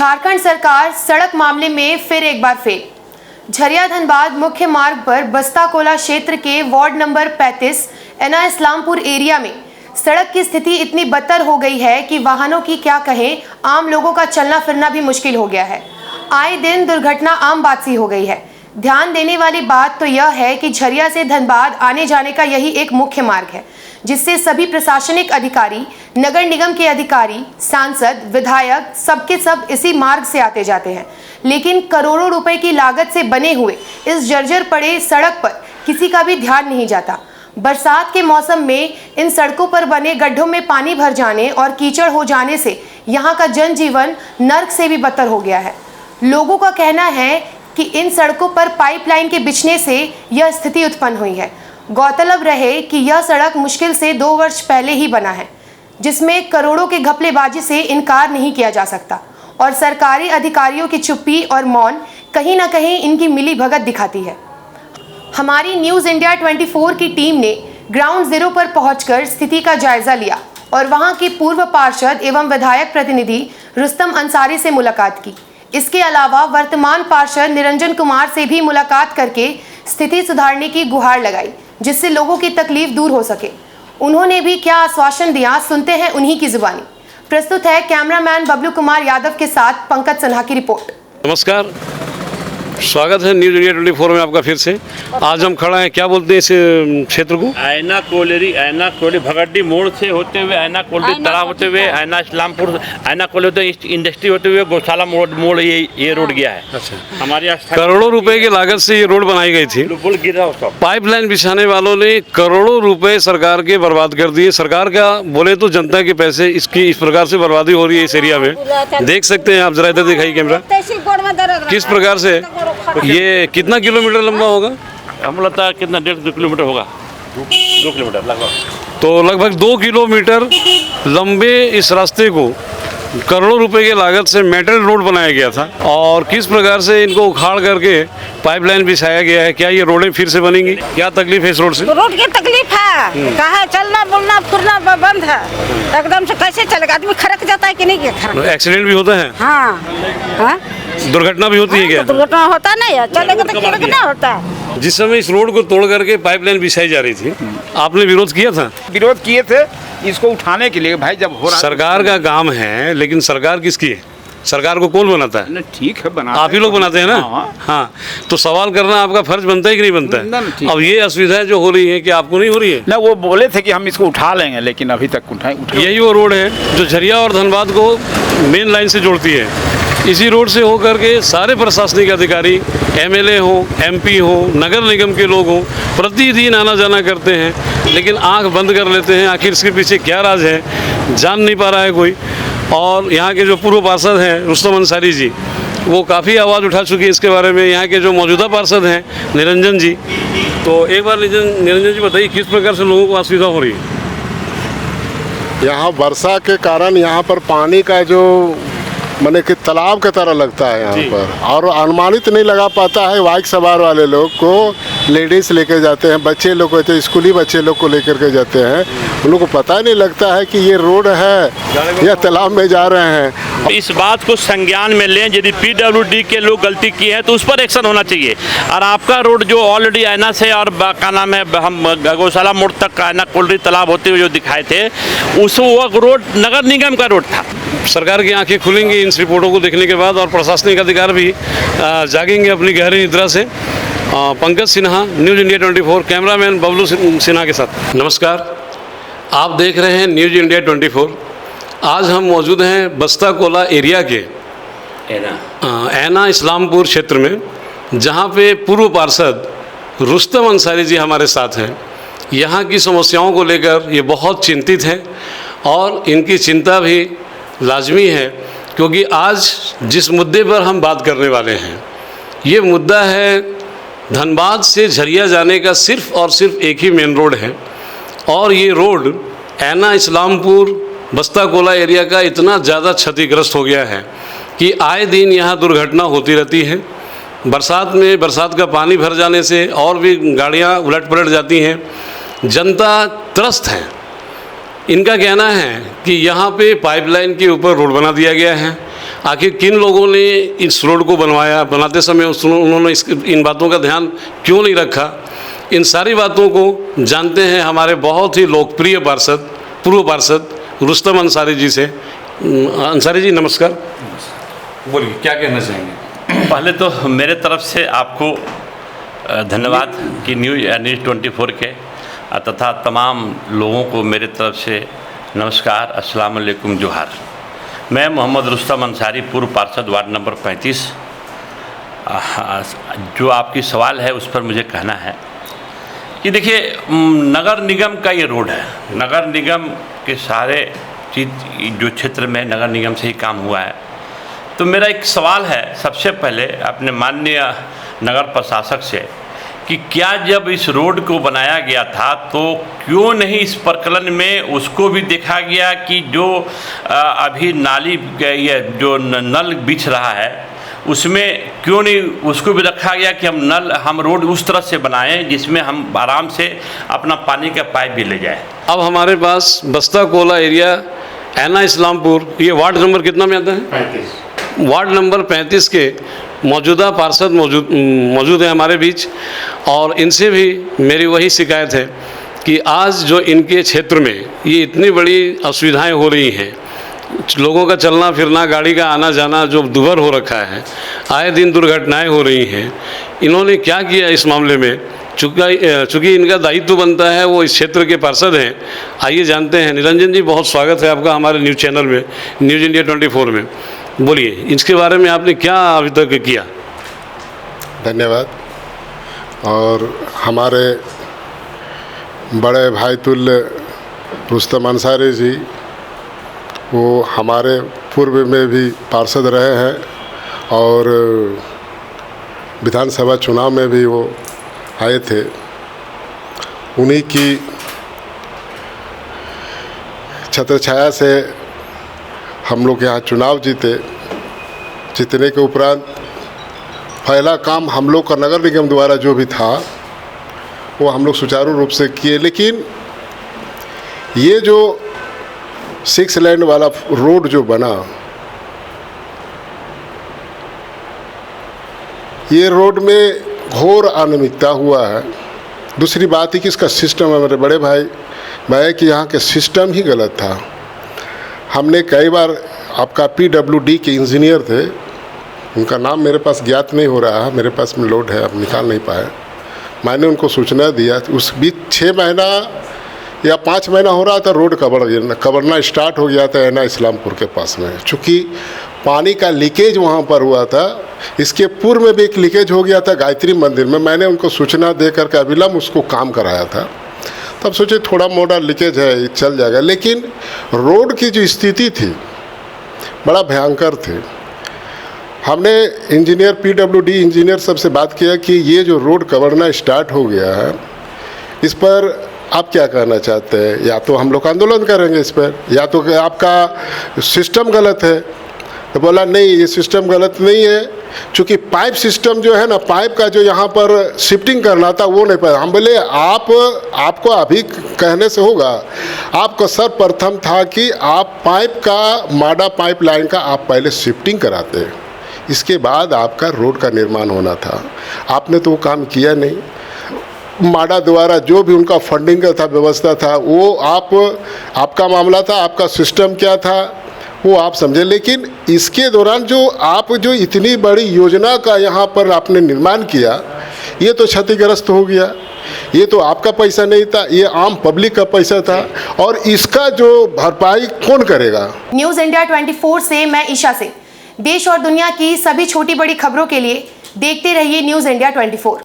झारखंड सरकार सड़क मामले में फिर एक बार फेल। झरिया धनबाद मुख्य मार्ग पर बस्ता कोला क्षेत्र के वार्ड नंबर 35 एना इस्लामपुर एरिया में सड़क की स्थिति इतनी बदतर हो गई है कि वाहनों की क्या कहें, आम लोगों का चलना फिरना भी मुश्किल हो गया है। आए दिन दुर्घटना आम बात सी हो गई है। ध्यान देने वाली बात तो यह है कि झरिया से धनबाद आने जाने का यही एक मुख्य मार्ग है, जिससे सभी प्रशासनिक अधिकारी, नगर निगम के अधिकारी, सांसद, विधायक सबके सब इसी मार्ग से आते जाते हैं। लेकिन करोड़ों रुपए की लागत से बने हुए इस जर्जर पड़े सड़क पर किसी का भी ध्यान नहीं जाता। बरसात के मौसम में इन सड़कों पर बने गड्ढों में पानी भर जाने और कीचड़ हो जाने से यहाँ का जनजीवन नर्क से भी बदतर हो गया है। लोगों का कहना है कि इन सड़कों पर पाइपलाइन के बिछने से यह स्थिति उत्पन्न हुई है। गौरतलब रहे कि यह सड़क मुश्किल से 2 वर्ष पहले ही बना है, जिसमें करोड़ों के घपलेबाजी से इनकार नहीं किया जा सकता और सरकारी अधिकारियों की चुप्पी और मौन कहीं ना कहीं इनकी मिली भगत दिखाती है। हमारी न्यूज़ इंडिया 24 की टीम ने ग्राउंड जीरो पर पहुंचकर स्थिति का जायजा लिया और वहां के पूर्व पार्षद एवं विधायक प्रतिनिधि रुस्तम अंसारी से मुलाकात की। इसके अलावा वर्तमान पार्षद निरंजन कुमार से भी मुलाकात करके स्थिति सुधारने की गुहार लगाई, जिससे लोगों की तकलीफ दूर हो सके। उन्होंने भी क्या आश्वासन दिया, सुनते हैं उन्हीं की जुबानी। प्रस्तुत है कैमरामैन बबलू कुमार यादव के साथ पंकज सिन्हा की रिपोर्ट। नमस्कार, स्वागत है न्यूज़ इंडिया 24 में आपका फिर से। आज हम खड़ा हैं, क्या बोलते हैं इस क्षेत्र को? ऐना कोली भगड्डी मोड़ से होते हुए ऐना कोली तालाब होते हुए ऐना इस्लामपुर ऐना कोली होते इंडस्ट्री होते हुए गौशाला मोड़ ये रोड गया है। अच्छा, हमारे करोड़ों रुपए की लागत से ये रोड बनाई गई थी। पाइपलाइन बिछाने वालों ने करोड़ों रुपए सरकार के बर्बाद कर दिए। सरकार का बोले तो जनता के पैसे इसकी इस प्रकार से बर्बादी हो रही है इस एरिया में। देख सकते हैं आप, जरा इधर दिखाई कैमरा, किस प्रकार से ये कितना किलोमीटर लंबा होगा? हम लगता है कितना 1.5 किलोमीटर होगा, 2 किलोमीटर लगभग। तो लगभग 2 किलोमीटर लंबे इस रास्ते को करोड़ों रुपए की लागत से मेटल रोड बनाया गया था और किस प्रकार से इनको उखाड़ करके पाइपलाइन बिछाया गया है। क्या ये रोडें फिर से बनेंगी? क्या तकलीफ है इस रोड से? रोड की तकलीफ है, कहाँ चलना बोलना फिरना बंद है एकदम से। कैसे चलेगा आदमी? खरक जाता है कि नहीं? एक्सीडेंट भी होता है? हाँ, दुर्घटना भी होती है क्या? दुर्घटना होता नहीं है, चलेगा तो कितना होता है। जिस समय इस रोड को तोड़ करके पाइपलाइन बिछाई जा रही थी, आपने विरोध किया था? विरोध किए थे इसको उठाने के लिए। भाई जब हो रहा सरकार का काम है, लेकिन सरकार किसकी है? सरकार को कौन बनाता है? ठीक है, बनाते आप ही लोग बनाते हैं ना। हाँ, तो सवाल करना आपका फर्ज बनता है कि नहीं बनता है? अब ये असुविधा जो हो रही है कि आपको नहीं हो रही है? ना, वो बोले थे कि हम इसको उठा लेंगे, लेकिन अभी तक उठाए। यही वो रोड है जो झरिया और धनबाद को मेन लाइन से जोड़ती है। इसी रोड से होकर के सारे प्रशासनिक अधिकारी, एमएलए हो, एमपी हो, नगर निगम के लोग हो, प्रतिदिन आना जाना करते हैं, लेकिन आंख बंद कर लेते हैं। आखिर इसके पीछे क्या राज है, जान नहीं पा रहा है कोई। और यहाँ के जो पूर्व पार्षद हैं रुस्तम अंसारी जी, वो काफ़ी आवाज़ उठा चुकी है इसके बारे में। यहाँ के जो मौजूदा पार्षद हैं निरंजन जी, तो एक बार निरंजन जी बताइए किस प्रकार से लोगों को असुविधा हो रही है? यहाँ वर्षा के कारण यहाँ पर पानी का जो माने कि तालाब की तरह लगता है यहाँ पर, और अनुमानित नहीं लगा पाता है। बाइक सवार वाले लोग को लेडीज़ लेकर जाते हैं, बच्चे लोग को, तो स्कूली बच्चे लोग को लेकर के जाते हैं, उन लोग को पता नहीं लगता है कि ये रोड है या तालाब में जा रहे हैं। इस बात को संज्ञान में लें, यदि PWD के लोग गलती किए हैं तो उस पर एक्शन होना चाहिए। और आपका रोड जो ऑलरेडी ऐना से और क्या नाम है, हम गौशाला मोड़ तक ऐना कोल्ड्री तालाब होते हुए जो दिखाए थे, उस वक्त रोड नगर निगम का रोड था। सरकार की आंखें खुलेंगी इन रिपोर्टों को देखने के बाद और प्रशासनिक अधिकार भी जागेंगे अपनी गहरी निद्रा से। Pankaj Sinha, news India 24, cameraman Bablu Sinha के साथ। नमस्कार, आप देख रहे हैं न्यूज़ इंडिया 24। आज हम मौजूद हैं बस्ता कोला एरिया के ऐना इस्लामपुर क्षेत्र में, जहां पे पूर्व पार्षद रुस्तम अंसारी जी हमारे साथ हैं। यहाँ की समस्याओं को लेकर ये बहुत चिंतित हैं और इनकी चिंता भी लाजमी है, क्योंकि आज जिस मुद्दे पर हम बात करने वाले हैं, ये मुद्दा है धनबाद से झरिया जाने का सिर्फ़ और सिर्फ एक ही मेन रोड है। और ये रोड ऐना इस्लामपुर बस्ता कोला एरिया का इतना ज़्यादा क्षतिग्रस्त हो गया है कि आए दिन यहाँ दुर्घटना होती रहती है। बरसात का पानी भर जाने से और भी गाड़ियाँ उलट पलट जाती हैं, जनता त्रस्त है। इनका कहना है कि यहाँ पे पाइपलाइन के ऊपर रोड बना दिया गया है आखिर किन लोगों ने इस रोड को बनवाया, बनाते समय उन्होंने इन बातों का ध्यान क्यों नहीं रखा, इन सारी बातों को जानते हैं हमारे बहुत ही लोकप्रिय पार्षद, पूर्व पार्षद रुस्तम अंसारी जी से। अंसारी जी नमस्कार, बोलिए क्या कहना चाहेंगे। पहले तो मेरे तरफ से आपको धन्यवाद कि न्यूज़ 24 के तथा तमाम लोगों को मेरे तरफ से नमस्कार, अस्सलाम वालेकुम, जोहार। मैं मोहम्मद रुस्तम अंसारी, पूर्व पार्षद वार्ड नंबर 35। जो आपकी सवाल है उस पर मुझे कहना है कि देखिए, नगर निगम का ये रोड है। नगर निगम के सारे चीज़ जो क्षेत्र में नगर निगम से ही काम हुआ है। तो मेरा एक सवाल है सबसे पहले अपने माननीय नगर प्रशासक से कि क्या जब इस रोड को बनाया गया था तो क्यों नहीं इस प्रकलन में उसको भी देखा गया कि जो अभी नाली ये जो नल बिछ रहा है उसमें क्यों नहीं उसको भी रखा गया कि हम रोड उस तरह से बनाएं जिसमें हम आराम से अपना पानी का पाइप भी ले जाए। अब हमारे पास बस्ता कोला एरिया, ऐना इस्लामपुर, ये वार्ड नंबर कितना में आता है? 35। वार्ड नंबर 35 के मौजूदा पार्षद मौजूद है हमारे बीच, और इनसे भी मेरी वही शिकायत है कि आज जो इनके क्षेत्र में ये इतनी बड़ी असुविधाएं हो रही हैं, लोगों का चलना फिरना, गाड़ी का आना जाना जो दुभर हो रखा है, आए दिन दुर्घटनाएं हो रही हैं, इन्होंने क्या किया इस मामले में? चूँकि इनका दायित्व बनता है, वो इस क्षेत्र के पार्षद हैं। आइए जानते हैं। निरंजन जी, बहुत स्वागत है आपका हमारे न्यूज़ चैनल में, न्यूज़ इंडिया 24 में। बोलिए, इसके बारे में आपने क्या अभी तक किया? धन्यवाद। और हमारे बड़े भाई तुल्य रुस्तम अंसारी जी, वो हमारे पूर्व में भी पार्षद रहे हैं और विधानसभा चुनाव में भी वो आए थे। उन्हीं की छत्रछाया से हम लोग यहाँ चुनाव जीतने के उपरांत पहला काम हम लोग का नगर निगम द्वारा जो भी था वो हम लोग सुचारू रूप से किए। लेकिन ये जो 6 लेन वाला रोड जो बना, ये रोड में घोर अनियमितता हुआ है। दूसरी बात है कि इसका सिस्टम, हमारे बड़े भाई कि यहाँ के सिस्टम ही गलत था। हमने कई बार, आपका PWD के इंजीनियर थे, उनका नाम मेरे पास ज्ञात नहीं हो रहा है, मेरे पास में लोड है, अब निकाल नहीं पाए। मैंने उनको सूचना दिया, उस बीच 6 महीना या 5 महीना हो रहा था, रोड कबरना स्टार्ट हो गया था ऐना इस्लामपुर के पास में। चूँकि पानी का लीकेज वहाँ पर हुआ था, इसके पूर्व में भी एक लीकेज हो गया था गायत्री मंदिर में। मैंने उनको सूचना दे करके अविलंब उसको काम कराया था। तब सोचे थोड़ा मोटा लीकेज है, चल जाएगा। लेकिन रोड की जो स्थिति थी बड़ा भयंकर थी। हमने इंजीनियर, PWD इंजीनियर सबसे बात किया कि ये जो रोड कवरना स्टार्ट हो गया है, इस पर आप क्या कहना चाहते हैं? या तो हम लोग आंदोलन करेंगे इस पर, या तो आपका सिस्टम गलत है। तो बोला नहीं, ये सिस्टम गलत नहीं है, क्योंकि पाइप सिस्टम जो है ना, पाइप का जो यहाँ पर शिफ्टिंग करना था वो नहीं पाया। हम बोले आपको अभी कहने से होगा, आपका सर्वप्रथम था कि आप पाइप का, माडा पाइप लाइन का आप पहले शिफ्टिंग कराते, इसके बाद आपका रोड का निर्माण होना था। आपने तो वो काम किया नहीं। माडा द्वारा जो भी उनका फंडिंग का था, व्यवस्था था, वो आपका मामला था, आपका सिस्टम क्या था वो आप समझे। लेकिन इसके दौरान जो इतनी बड़ी योजना का यहाँ पर आपने निर्माण किया, ये तो क्षतिग्रस्त हो गया। ये तो आपका पैसा नहीं था, ये आम पब्लिक का पैसा था, और इसका जो भरपाई कौन करेगा? न्यूज़ इंडिया 24 से मैं ईशा सिंह। देश और दुनिया की सभी छोटी बड़ी खबरों के लिए देखते रहिए न्यूज़ इंडिया 24।